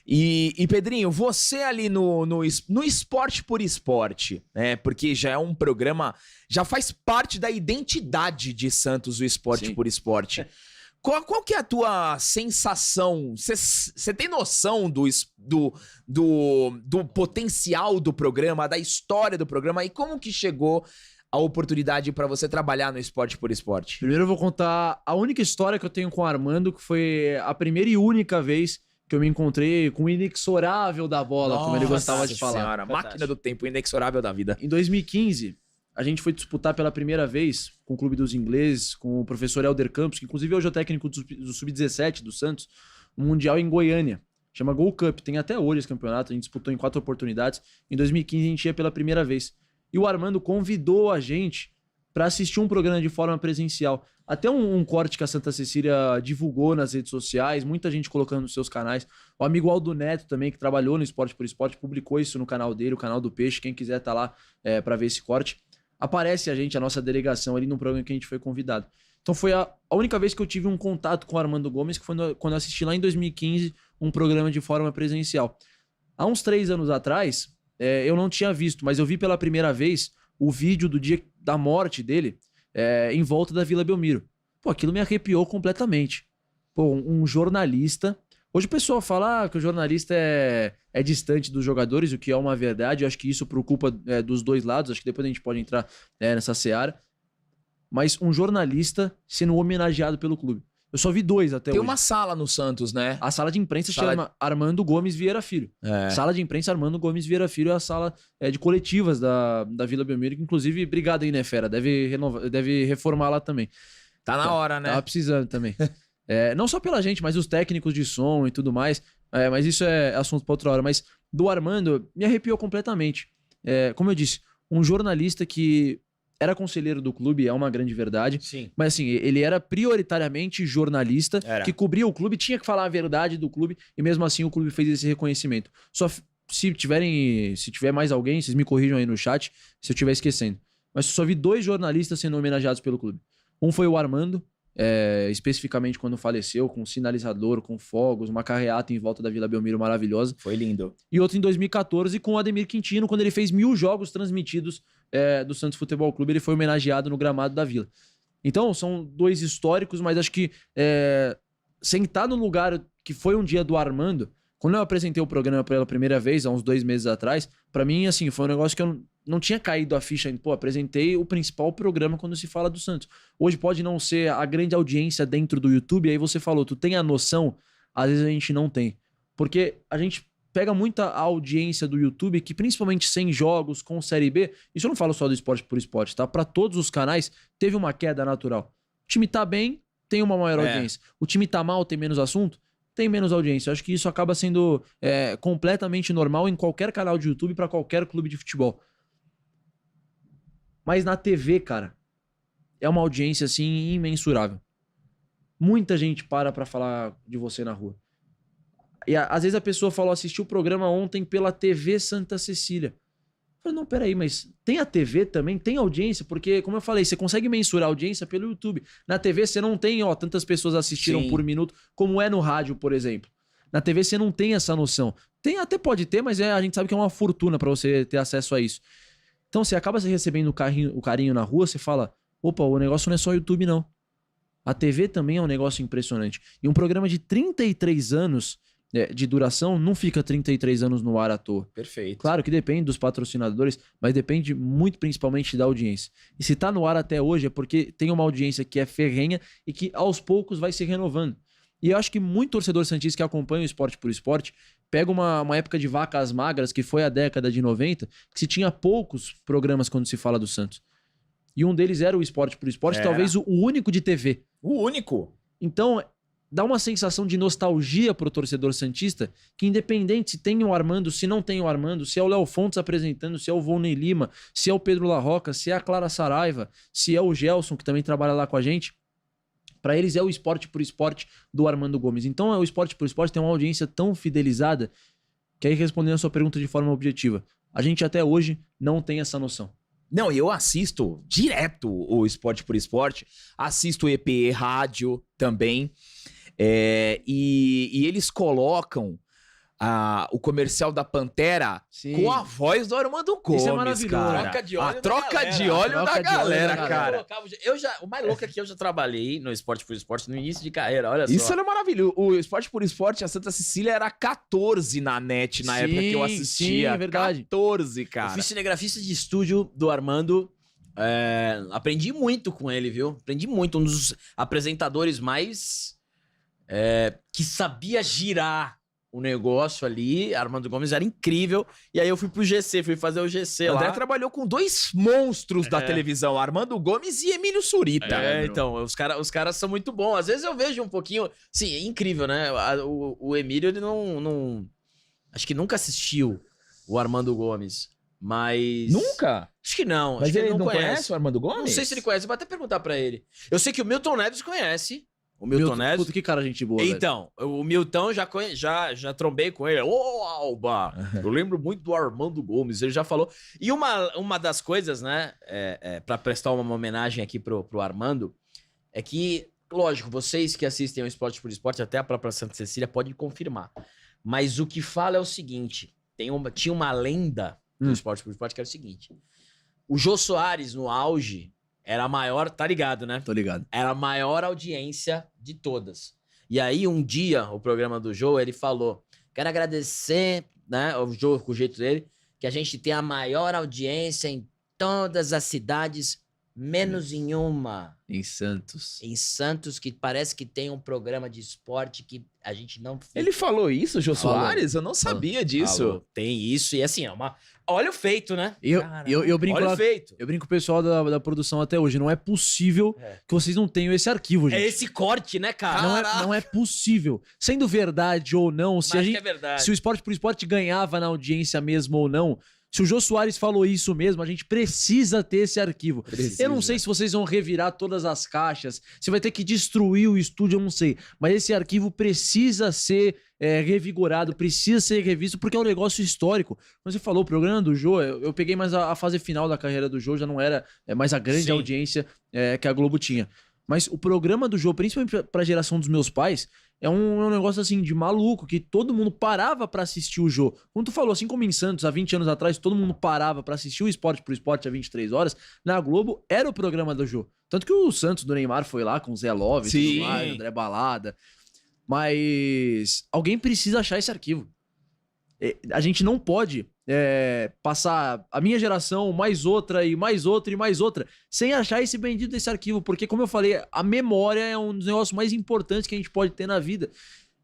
E Pedrinho, você ali no Esporte por Esporte, né? Porque já é um programa, já faz parte da identidade de Santos, o Esporte Sim. por Esporte. Qual que é a tua sensação? Você tem noção do potencial do programa, da história do programa e como que chegou a oportunidade para você trabalhar no Esporte por Esporte? Primeiro eu vou contar a única história que eu tenho com o Armando, que foi a primeira e única vez que eu me encontrei com o inexorável da bola, como ele gostava de falar. Senhora, máquina do tempo, inexorável da vida. Em 2015, a gente foi disputar pela primeira vez com o Clube dos Ingleses, com o professor Helder Campos, que inclusive hoje é o técnico do Sub-17 do Santos, um mundial em Goiânia. Chama Gol Cup, tem até hoje esse campeonato, a gente disputou em 4 oportunidades. Em 2015 a gente ia pela primeira vez. E o Armando convidou a gente para assistir um programa de forma presencial. Até um corte que a Santa Cecília divulgou nas redes sociais, muita gente colocando nos seus canais. O amigo Aldo Neto também, que trabalhou no Esporte por Esporte, publicou isso no canal dele, o canal do Peixe. Quem quiser tá lá para ver esse corte. Aparece a nossa delegação ali no programa que a gente foi convidado. Então foi a única vez que eu tive um contato com o Armando Gomes, que foi quando eu assisti lá em 2015 um programa de forma presencial. Há uns 3 anos atrás, eu não tinha visto, mas eu vi pela primeira vez o vídeo do dia da morte dele em volta da Vila Belmiro. Pô, aquilo me arrepiou completamente. Pô, um jornalista... Hoje o pessoal fala que o jornalista é distante dos jogadores, o que é uma verdade. Eu acho que isso preocupa dos dois lados. Acho que depois a gente pode entrar nessa seara. Mas um jornalista sendo homenageado pelo clube. Eu só vi 2 até hoje. Tem uma sala no Santos, né? A sala de imprensa chama Armando Gomes Vieira Filho. Sala de imprensa Armando Gomes Vieira Filho é a sala de coletivas da Vila Belmiro, que inclusive, obrigado aí, né, fera? Deve reformar lá também. Tá na hora, né? Tava precisando também. Não só pela gente, mas os técnicos de som e tudo mais. Mas isso é assunto pra outra hora. Mas do Armando, me arrepiou completamente. Como eu disse, um jornalista que era conselheiro do clube, é uma grande verdade. Sim. Mas assim, ele era prioritariamente jornalista, Era. que cobria o clube, tinha que falar a verdade do clube, e mesmo assim o clube fez esse reconhecimento. Só se tiver mais alguém, vocês me corrijam aí no chat, se eu estiver esquecendo. Mas eu só vi 2 jornalistas sendo homenageados pelo clube. Um foi o Armando, especificamente quando faleceu, com sinalizador, com fogos, uma carreata em volta da Vila Belmiro maravilhosa. Foi lindo. E outro em 2014 com o Ademir Quintino, quando ele fez 1000 jogos transmitidos do Santos Futebol Clube, ele foi homenageado no gramado da Vila. Então, são 2 históricos, mas acho que sentar no lugar que foi um dia do Armando, quando eu apresentei o programa pela primeira vez, há uns 2 meses atrás, pra mim, assim, foi um negócio que eu não tinha caído a ficha ainda. Pô, apresentei o principal programa quando se fala do Santos. Hoje pode não ser a grande audiência dentro do YouTube, aí você falou, tu tem a noção? Às vezes a gente não tem. Porque a gente pega muita audiência do YouTube, que principalmente sem jogos, com Série B, isso eu não falo só do Esporte por Esporte, tá? Pra todos os canais, teve uma queda natural. O time tá bem, tem uma maior audiência. O time tá mal, tem menos assunto, tem menos audiência. Eu acho que isso acaba sendo completamente normal em qualquer canal de YouTube pra qualquer clube de futebol. Mas na TV, cara, é uma audiência, assim, imensurável. Muita gente pra falar de você na rua. E às vezes a pessoa falou, assistiu o programa ontem pela TV Santa Cecília. Eu falei, não, peraí, mas tem a TV também? Tem audiência? Porque, como eu falei, você consegue mensurar a audiência pelo YouTube. Na TV você não tem, tantas pessoas assistiram Sim. por minuto, como é no rádio, por exemplo. Na TV você não tem essa noção. Até pode ter, mas a gente sabe que é uma fortuna pra você ter acesso a isso. Então você acaba recebendo o carinho na rua, você fala, opa, o negócio não é só YouTube, não. A TV também é um negócio impressionante. E um programa de 33 anos de duração não fica 33 anos no ar à toa. Perfeito. Claro que depende dos patrocinadores, mas depende muito principalmente da audiência. E se tá no ar até hoje é porque tem uma audiência que é ferrenha e que aos poucos vai se renovando. E eu acho que muito torcedor santista que acompanha o Esporte por Esporte pega uma época de vacas magras, que foi a década de 90, que se tinha poucos programas quando se fala do Santos. E um deles era o Esporte por Esporte, talvez o único de TV. O único. Então, dá uma sensação de nostalgia pro torcedor santista, que independente se tem o Armando, se não tem o Armando, se é o Léo Fontes apresentando, se é o Volney Lima, se é o Pedro Larroca, se é a Clara Saraiva, se é o Gelson, que também trabalha lá com a gente, pra eles é o Esporte por Esporte do Armando Gomes. Então, o Esporte por Esporte tem uma audiência tão fidelizada, que aí respondendo a sua pergunta de forma objetiva, a gente até hoje não tem essa noção. Não, eu assisto direto o Esporte por Esporte, assisto o EPE Rádio também, e eles colocam o comercial da Pantera com a voz do Armando Gomes, Isso é maravilhoso. cara. Troca de óleo A troca de óleo da Troca de óleo da galera, galera. cara. O mais louco é que eu já trabalhei no Esporte por Esporte no início de carreira, olha Isso só. era maravilhoso. O Esporte por Esporte, a Santa Cecília era 14 na net na época que eu assistia. Sim, verdade. 14, Eu cara. fui cinegrafista de estúdio do Armando. Aprendi muito com ele, viu? Aprendi muito. Um dos apresentadores mais que sabia girar o negócio ali. Armando Gomes era incrível. E aí eu fui pro GC, fui fazer o GC André lá. trabalhou com dois monstros da televisão, Armando Gomes e Emílio Surita. Então, os caras são muito bons. Às vezes eu vejo um pouquinho. Sim, é incrível, né? O Emílio, ele não. Acho que nunca assistiu o Armando Gomes. Mas. Nunca? Acho que não. Mas Acho que ele ele não conhece o Armando Gomes? Não sei se ele conhece, eu vou até perguntar pra ele. Eu sei que o Milton Neves conhece. O Milton Neves. Puta, que cara gente boa, velho. Então, o Milton já trombei com ele. Ô, Alba! Eu lembro muito do Armando Gomes, ele já falou. E uma das coisas, né, pra prestar uma homenagem aqui pro Armando, é que, lógico, vocês que assistem ao Esporte por Esporte, até a própria Santa Cecília, podem confirmar. Mas o que fala é o seguinte: tinha uma lenda do Esporte por Esporte que era o seguinte: o Jô Soares, no auge, era a maior, tá ligado, né? Tô ligado. Era a maior audiência de todas. E aí, um dia, o programa do Jô, ele falou: quero agradecer, né, o Jô, com o jeito dele, que a gente tem a maior audiência em todas as cidades, menos em uma. Em Santos. Em Santos, que parece que tem um programa de esporte que a gente não... Ele falou isso, Jô Falou. Soares? Eu não sabia disso. Falou. Tem isso, e assim, olha o feito, né? Eu brinco Olha lá, o feito. eu brinco com o pessoal da produção até hoje. Não é possível que vocês não tenham esse arquivo, gente. É esse corte, né, cara? Não é possível. Sendo verdade ou não, se, Mas a acho gente, que é verdade. se o Esporte por Esporte ganhava na audiência mesmo ou não, se o Jô Soares falou isso mesmo, a gente precisa ter esse arquivo. Precisa. Eu não sei se vocês vão revirar todas as caixas, se vai ter que destruir o estúdio, eu não sei. Mas esse arquivo precisa ser revigorado, precisa ser revisto, porque é um negócio histórico. Como você falou, o programa do Jô, eu peguei mais a fase final da carreira do Jô, já não era mais a grande Sim. audiência que a Globo tinha. Mas o programa do Jô, principalmente pra geração dos meus pais, é um negócio assim de maluco, que todo mundo parava pra assistir o Jô. Como tu falou, assim como em Santos, há 20 anos atrás, todo mundo parava pra assistir o Esporte por Esporte há 23 horas, na Globo era o programa do Jô. Tanto que o Santos do Neymar foi lá com o Zé Love, Sim. tudo mais, André Balada. Mas alguém precisa achar esse arquivo. A gente não pode passar a minha geração, mais outra, e mais outra, e mais outra, sem achar esse bendito desse arquivo, porque, como eu falei, a memória é um dos negócios mais importantes que a gente pode ter na vida.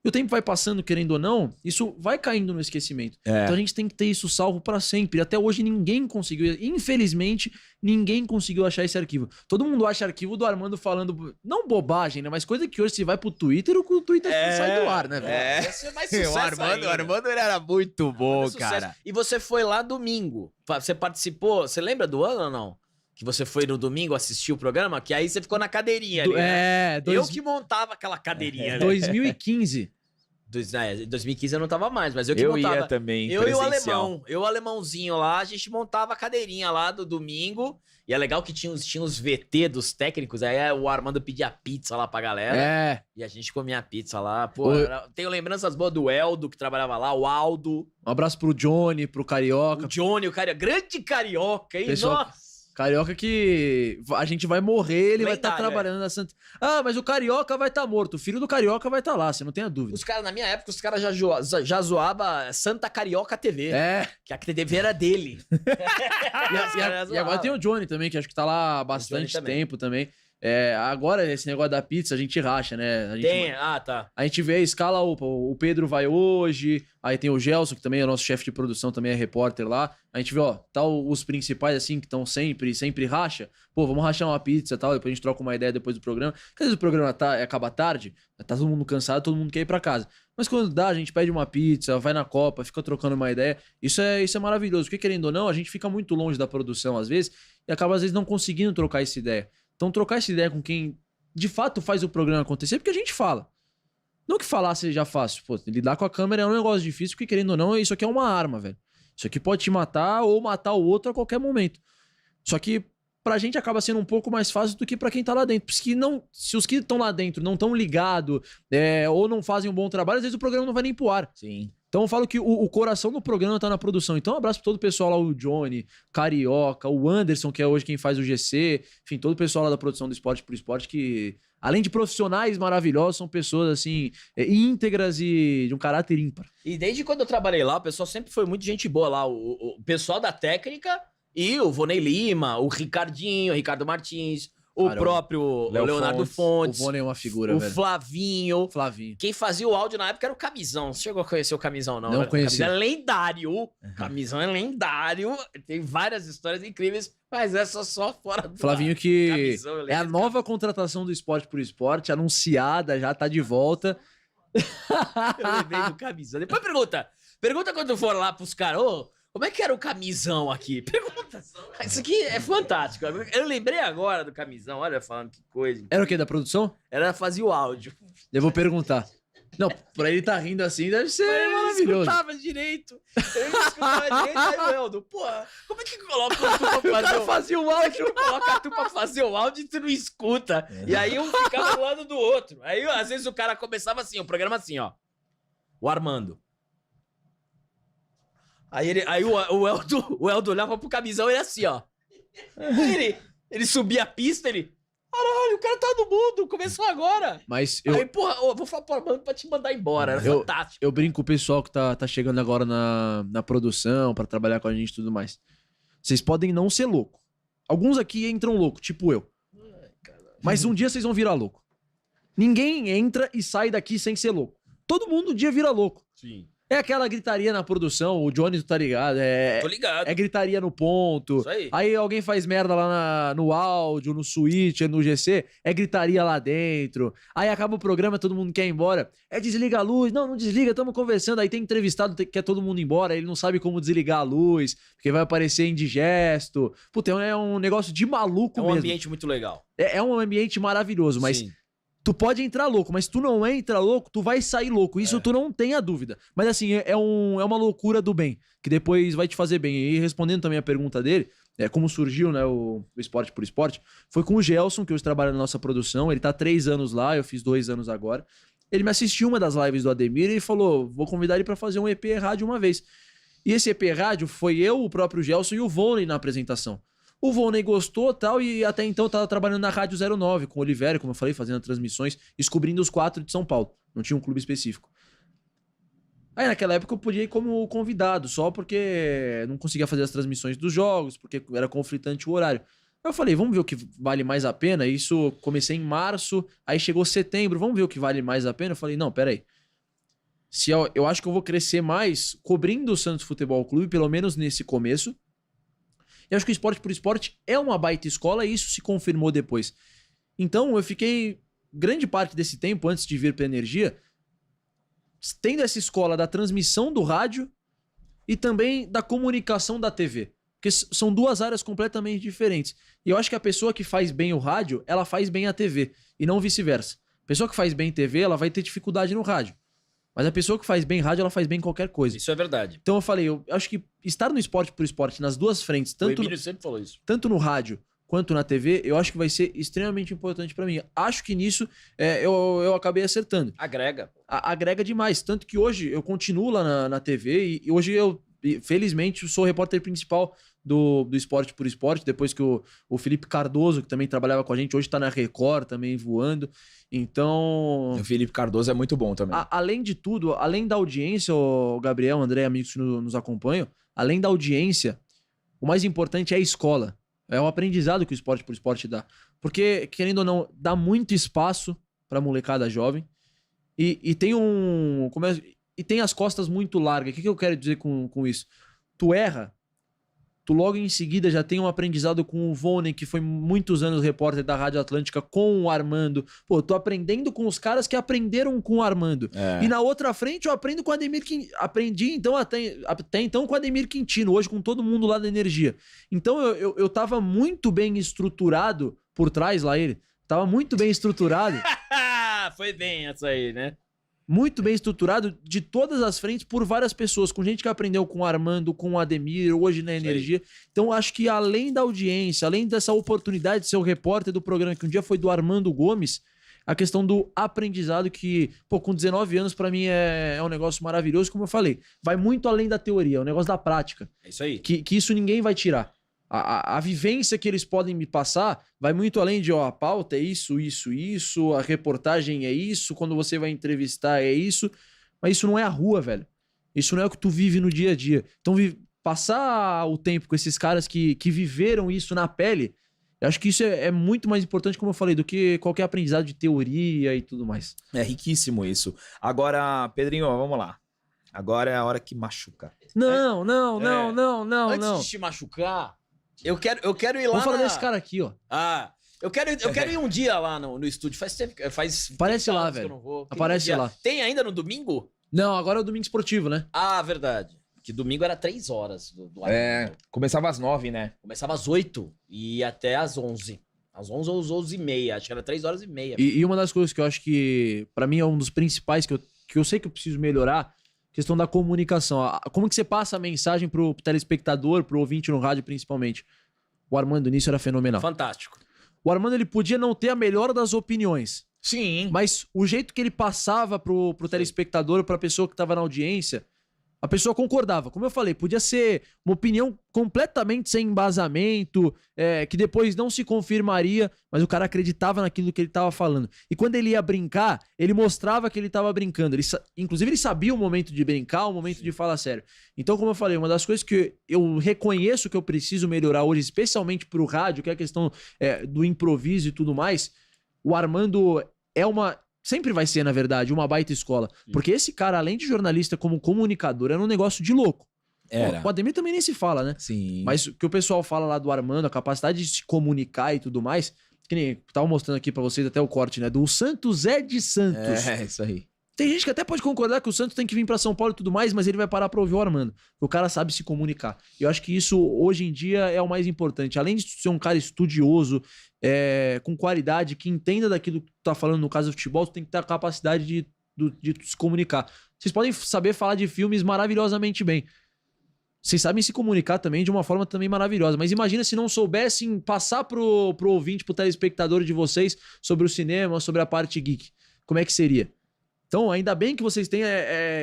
E o tempo vai passando, querendo ou não, isso vai caindo no esquecimento. Então a gente tem que ter isso salvo pra sempre. Até hoje ninguém conseguiu, infelizmente, ninguém conseguiu achar esse arquivo. Todo mundo acha arquivo do Armando falando, não bobagem, né? Mas coisa que hoje se vai pro Twitter, o Twitter sai do ar, né, velho? Vai ser mais O sucesso Armando ainda. ele era muito bom, Mais sucesso. cara. E você foi lá domingo. Você participou, você lembra do ano ou não? Que você foi no domingo assistir o programa, que aí você ficou na cadeirinha ali, né? Eu que montava aquela cadeirinha ali. 2015. Em 2015 eu não tava mais, mas eu que Eu montava. ia também, Eu e o presencial. alemão, o alemãozinho lá, a gente montava a cadeirinha lá do domingo. E é legal que tinha os VT dos técnicos, aí o Armando pedia pizza lá pra galera. E a gente comia pizza lá. Pô, tenho lembranças boas do Eldo, que trabalhava lá, o Aldo, Um abraço pro Johnny, pro Carioca. o Johnny, grande carioca, hein? Pessoal- Nossa! Carioca que a gente vai morrer, ele vai estar Lendário, trabalhando na Santa... Ah, mas o Carioca vai estar morto. O filho do Carioca vai estar lá, você não tenha dúvida. Os caras, na minha época, os caras já zoavam Santa Carioca TV. É. Que a TV era dele. E agora tem o Johnny também, que acho que tá lá há bastante também. tempo também. Agora, esse negócio da pizza, a gente racha, né? Tá. A gente vê a escala, o Pedro vai hoje, aí tem o Gelson, que também é nosso chefe de produção, também é repórter lá. A gente vê, os principais, assim, que estão sempre racha. Pô, vamos rachar uma pizza e tal, depois a gente troca uma ideia depois do programa. Porque às vezes o programa acaba tarde, tá todo mundo cansado, todo mundo quer ir pra casa. Mas quando dá, a gente pede uma pizza, vai na Copa, fica trocando uma ideia. Isso é maravilhoso, porque querendo ou não, a gente fica muito longe da produção às vezes, e acaba às vezes não conseguindo trocar essa ideia. Então, trocar essa ideia com quem de fato faz o programa acontecer, porque a gente fala. Não que falar seja fácil. Pô, lidar com a câmera é um negócio difícil, porque querendo ou não, isso aqui é uma arma, velho. Isso aqui pode te matar ou matar o outro a qualquer momento. Só que pra gente acaba sendo um pouco mais fácil do que pra quem tá lá dentro. Porque se os que estão lá dentro não estão ligados ou não fazem um bom trabalho, às vezes o programa não vai nem pro ar. Sim. Então eu falo que o coração do programa tá na produção. Então um abraço pra todo o pessoal lá, o Johnny, Carioca, o Anderson, que é hoje quem faz o GC, enfim, todo o pessoal lá da produção do Esporte por Esporte, que além de profissionais maravilhosos, são pessoas assim, íntegras e de um caráter ímpar. E desde quando eu trabalhei lá, o pessoal sempre foi muito gente boa lá. O pessoal da técnica e o Vonei Lima, o Ricardinho, o Ricardo Martins, o Cara, próprio Leonardo Fontes, O Vônei é uma figura, o velho. Flavinho. Flavinho. Quem fazia o áudio na época era o Camisão. Você chegou a conhecer o Camisão, não? Não O conheci. Camisão é lendário. O Camisão é lendário. Tem várias histórias incríveis, mas essa só fora do Flavinho ar. que Camisão, eu é a lembro nova contratação do Esporte por Esporte, anunciada, já tá de volta. Eu lembrei do Camisão. Depois pergunta quando for lá pros caras, ô, como é que era o Camisão aqui? Pergunta. Isso aqui é fantástico. Eu lembrei agora do Camisão, olha, falando que coisa. Era o quê, da produção? Era fazer o áudio. Eu vou perguntar. Não, pra ele tá rindo assim, deve ser Mas eu não maravilhoso. escutava direito. Eu não escutava direito, aí o Eldo, porra, como é que coloca tu pra O cara fazer o fazia o Como é áudio. que tu coloca tu pra fazer o áudio e tu não escuta? E aí um ficava do lado do outro. Aí, às vezes, o cara começava assim, o programa assim, ó. O Armando. Aí o Eldo olhava pro Camisão e ele assim, ó. Aí ele subia a pista, ele... Caralho, o cara tá no mundo, começou agora. Mas Aí, porra, eu vou falar pro Armando pra te mandar embora. Era fantástico. eu brinco com o pessoal que tá chegando agora na produção, pra trabalhar com a gente e tudo mais. Vocês podem não ser louco. Alguns aqui entram louco, tipo eu. Mas um dia vocês vão virar louco. Ninguém entra e sai daqui sem ser louco. Todo mundo um dia vira louco. Sim. É aquela gritaria na produção, o Johnny, tu tá ligado? Tô ligado. É gritaria no ponto. Isso aí. Aí alguém faz merda lá no áudio, no switch, no GC, é gritaria lá dentro. Aí acaba o programa, todo mundo quer ir embora. É desliga a luz. Não, não desliga, estamos conversando. Aí tem entrevistado que quer todo mundo ir embora, ele não sabe como desligar a luz, porque vai aparecer indigesto. Puta, é um negócio de maluco É um mesmo. ambiente muito legal. É um ambiente maravilhoso, mas Sim. tu pode entrar louco, mas tu não entra louco, tu vai sair louco. Isso tu não tenha dúvida. Mas assim, é uma loucura do bem, que depois vai te fazer bem. E respondendo também a pergunta dele, como surgiu, né, o Esporte por Esporte, foi com o Gelson, que hoje trabalha na nossa produção. Ele tá há 3 anos lá, eu fiz 2 anos agora. Ele me assistiu uma das lives do Ademir e falou, vou convidar ele pra fazer um EP rádio uma vez. E esse EP rádio foi eu, o próprio Gelson e o Vonei na apresentação. O Vonei gostou e tal, e até então tava trabalhando na Rádio 09 com o Oliveira, como eu falei, fazendo transmissões, descobrindo os 4 de São Paulo. Não tinha um clube específico. Aí naquela época eu podia ir como convidado, só porque não conseguia fazer as transmissões dos jogos, porque era conflitante o horário. Aí eu falei, vamos ver o que vale mais a pena. Isso comecei em março, aí chegou setembro, vamos ver o que vale mais a pena. Eu falei, não, peraí. Se eu acho que eu vou crescer mais cobrindo o Santos Futebol Clube, pelo menos nesse começo. Eu acho que o Esporte por Esporte é uma baita escola e isso se confirmou depois. Então eu fiquei grande parte desse tempo, antes de vir para Energia, tendo essa escola da transmissão do rádio e também da comunicação da TV. Porque são 2 áreas completamente diferentes. E eu acho que a pessoa que faz bem o rádio, ela faz bem a TV. E não vice-versa. A pessoa que faz bem TV, ela vai ter dificuldade no rádio. Mas a pessoa que faz bem rádio, ela faz bem qualquer coisa. Isso é verdade. Então eu falei, eu acho que estar no Esporte por Esporte, nas 2 frentes, O Emílio sempre falou isso. tanto no rádio quanto na TV, eu acho que vai ser extremamente importante pra mim. Acho que nisso eu acabei acertando. Agrega. Agrega demais. Tanto que hoje eu continuo lá na TV e hoje eu, felizmente, sou repórter principal do Esporte por Esporte, depois que o Felipe Cardoso, que também trabalhava com a gente, hoje tá na Record também voando. Então... O Felipe Cardoso é muito bom também. Além de tudo, além da audiência, o Gabriel, André, amigos que nos acompanham, além da audiência, o mais importante é a escola. É o aprendizado que o Esporte por Esporte dá. Porque, querendo ou não, dá muito espaço pra molecada jovem e tem e tem as costas muito largas. O que eu quero dizer com isso? Tu erra, tu logo em seguida já tem um aprendizado com o Vonei, que foi muitos anos repórter da Rádio Atlântica, com o Armando. Pô, eu tô aprendendo com os caras que aprenderam com o Armando. E na outra frente eu aprendo com o Ademir Quintino. Aprendi então até então com o Ademir Quintino, hoje com todo mundo lá da Energia. Então eu tava muito bem estruturado por trás lá ele. Tava muito bem estruturado. Foi bem essa aí, né? Muito bem estruturado de todas as frentes por várias pessoas, com gente que aprendeu com o Armando, com o Ademir, hoje na Energia. Então acho que além da audiência, além dessa oportunidade de ser o repórter do programa, que um dia foi do Armando Gomes, a questão do aprendizado que, pô, com 19 anos pra mim é um negócio maravilhoso, como eu falei. Vai muito além da teoria, é um negócio da prática. É isso aí. Que isso ninguém vai tirar. A vivência que eles podem me passar vai muito além de, ó, a pauta é isso, a reportagem é isso, quando você vai entrevistar é isso, mas isso não é a rua, velho. Isso não é o que tu vive no dia a dia. Então, passar o tempo com esses caras que viveram isso na pele, eu acho que isso é muito mais importante, como eu falei, do que qualquer aprendizado de teoria e tudo mais. É riquíssimo isso. Agora, Pedrinho, vamos lá. Agora é a hora que machuca. Não. Antes de te machucar, eu quero ir lá. Vamos falar desse cara aqui, ó. Ah, eu quero ir um dia lá no estúdio. Faz tempo, faz Aparece 30 lá, anos que velho. eu não vou. Aparece lá. Tem ainda no domingo? Não, agora é o domingo esportivo, né? Ah, verdade. Que domingo era 3 horas do Começava às 9, né? Começava às 8 e ia até às 11. Às 11 ou às 11h30. Acho que era 3 horas e meia. E uma das coisas que eu acho que, pra mim, é um dos principais que eu sei que eu preciso melhorar, questão da comunicação. Como que você passa a mensagem pro telespectador, pro ouvinte no rádio, principalmente? O Armando nisso era fenomenal. Fantástico. O Armando, ele podia não ter a melhor das opiniões, Sim. mas o jeito que ele passava pro telespectador, pra pessoa que tava na audiência, a pessoa concordava. Como eu falei, podia ser uma opinião completamente sem embasamento, que depois não se confirmaria, mas o cara acreditava naquilo que ele tava falando. E quando ele ia brincar, ele mostrava que ele tava brincando. Inclusive, ele sabia o momento de brincar, o momento de falar sério. Então, como eu falei, uma das coisas que eu reconheço que eu preciso melhorar hoje, especialmente pro rádio, que é a questão do improviso e tudo mais, o Armando sempre vai ser, na verdade, uma baita escola. Porque esse cara, além de jornalista como comunicador, era um negócio de louco. Era. O Ademir também nem se fala, né? Sim. Mas o que o pessoal fala lá do Armando, a capacidade de se comunicar e tudo mais, que nem tava mostrando aqui pra vocês até o corte, né? Do Santos é de Santos. É, isso aí. Tem gente que até pode concordar que o Santos tem que vir pra São Paulo e tudo mais, mas ele vai parar pra ouvir o Armando. O cara sabe se comunicar. E eu acho que isso, hoje em dia, é o mais importante. Além de ser um cara estudioso, com qualidade, que entenda daquilo que tu tá falando no caso do futebol, tu tem que ter a capacidade de se comunicar. Vocês podem saber falar de filmes maravilhosamente bem. Vocês sabem se comunicar também de uma forma também maravilhosa. Mas imagina se não soubessem passar pro ouvinte, pro telespectador de vocês sobre o cinema, sobre a parte geek. Como é que seria? Então, ainda bem que vocês têm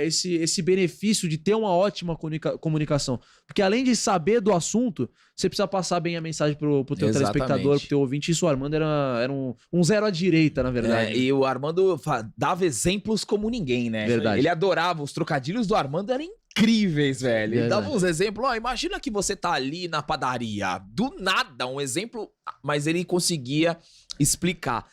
esse benefício de ter uma ótima comunicação. Porque além de saber do assunto, você precisa passar bem a mensagem pro teu telespectador, pro teu ouvinte. Isso, o Armando era um zero à direita, na verdade. E o Armando dava exemplos como ninguém, né? Verdade. Ele adorava. Os trocadilhos do Armando eram incríveis, velho. Ele Verdade. dava uns exemplos. Ó, imagina que você tá ali na padaria. Do nada, um exemplo, mas ele conseguia explicar.